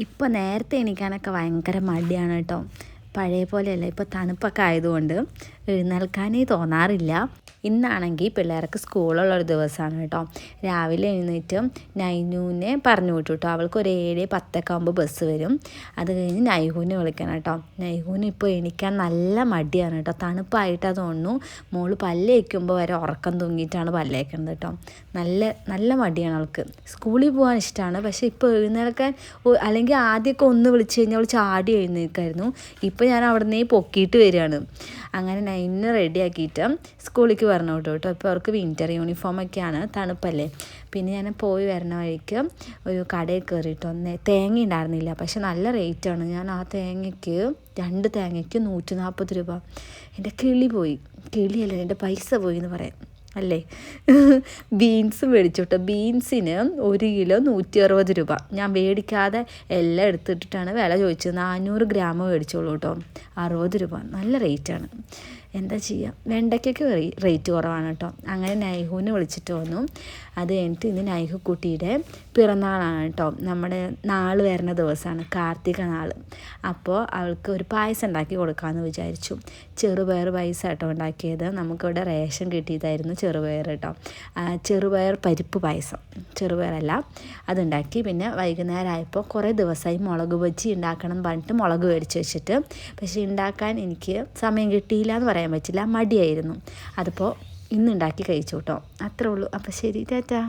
ഇപ്പോൾ നേരത്തെ എണീക്കാനൊക്കെ ഭയങ്കര മടിയാണ് കേട്ടോ. പഴയ പോലെയല്ല, ഇപ്പോൾ തണുപ്പൊക്കെ ആയതുകൊണ്ട് എഴുന്നേൽക്കാനേ തോന്നാറില്ല. ഇന്നാണെങ്കിൽ പിള്ളേർക്ക് സ്കൂളുള്ളൊരു ദിവസമാണ് കേട്ടോ. രാവിലെ എഴുന്നേറ്റ് നൈനൂനെ പറഞ്ഞു വിട്ടു കേട്ടോ. അവൾക്ക് ഒരു 7:10 ആകുമ്പോൾ ബസ് വരും. അത് കഴിഞ്ഞ് നൈഹൂനെ വിളിക്കണം കേട്ടോ. നൈഹൂന് ഇപ്പോൾ എണീക്കാൻ നല്ല മടിയാണ് കേട്ടോ. തണുപ്പായിട്ടാ തോന്നുന്നു. മോള് പല്ലേക്കുമ്പോൾ വരെ ഉറക്കം തൂങ്ങിയിട്ടാണ് പല്ലേക്കുന്നത് കേട്ടോ. നല്ല നല്ല മടിയാണ് അവൾക്ക്. സ്കൂളിൽ പോകാൻ ഇഷ്ടമാണ്, പക്ഷേ ഇപ്പോൾ എഴുന്നേൽക്കാൻ അല്ലെങ്കിൽ ആദ്യമൊക്കെ ഒന്ന് വിളിച്ച് കഴിഞ്ഞാൽ അവൾ ചാടി എഴുന്നേൽക്കായിരുന്നു. ഇപ്പോൾ ഞാൻ അവിടെ നിന്ന് പൊക്കിയിട്ട് വരികയാണ്. അങ്ങനെ നൈനിനെ റെഡിയാക്കിയിട്ട് സ്കൂളിലേക്ക് പറഞ്ഞു കേട്ടോ. ഇപ്പോൾ അവർക്ക് വിൻ്റർ യൂണിഫോമൊക്കെയാണ്, തണുപ്പല്ലേ. പിന്നെ ഞാൻ പോയി വരുന്ന വഴിക്ക് ഒരു കടയിൽ കയറിയിട്ട് തേങ്ങ ഉണ്ടായിരുന്നില്ല, പക്ഷെ നല്ല റേറ്റാണ്. ഞാൻ ആ തേങ്ങയ്ക്ക് 2 തേങ്ങയ്ക്ക് 140 രൂപ. എൻ്റെ കിളിയല്ലേ, എൻ്റെ പൈസ പോയി എന്ന് പറയാം അല്ലേ. ബീൻസ് മേടിച്ചു കേട്ടോ. ബീൻസിന് 1 കിലോ 160 രൂപ. ഞാൻ മേടിക്കാതെ എല്ലാം എടുത്തിട്ടിട്ടാണ് വില ചോദിച്ചത്. 400 ഗ്രാം മേടിച്ചോളൂ കേട്ടോ, 60 രൂപ. നല്ല റേറ്റാണ്, എന്താ ചെയ്യുക. വെണ്ടയ്ക്കൊക്കെ റേറ്റ് കുറവാണ് കേട്ടോ. അങ്ങനെ നൈഹുവിനെ വിളിച്ചിട്ട് വന്നു. അത് കഴിഞ്ഞിട്ട് ഇന്ന് നൈഹു കുട്ടിയുടെ പിറന്നാളാണ് കേട്ടോ. നമ്മുടെ നാൾ വരുന്ന ദിവസമാണ്, കാർത്തിക നാൾ. അപ്പോൾ അവൾക്ക് ഒരു പായസം ഉണ്ടാക്കി കൊടുക്കാമെന്ന് വിചാരിച്ചു. ചെറുപയർ പായസം കേട്ടോ ഉണ്ടാക്കിയത്. നമുക്കിവിടെ റേഷൻ കിട്ടിയതായിരുന്നു ചെറുപയർ കേട്ടോ. ചെറുപയർ പരിപ്പ് പായസം, ചെറുപയറല്ല, അതുണ്ടാക്കി. പിന്നെ വൈകുന്നേരം ആയപ്പോൾ കുറേ ദിവസമായി മുളക് ബജ്ജി ഉണ്ടാക്കണം പറഞ്ഞിട്ട് മുളക് മേടിച്ച് വെച്ചിട്ട്, പക്ഷേ ഉണ്ടാക്കാൻ എനിക്ക് സമയം കിട്ടിയില്ല എന്ന് പറയാൻ പറ്റില്ല, മടിയായിരുന്നു. അതിപ്പോൾ ഇന്നുണ്ടാക്കി കഴിച്ചു കേട്ടോ. അത്രേ ഉള്ളൂ. അപ്പോൾ ശരി, ടാറ്റാ.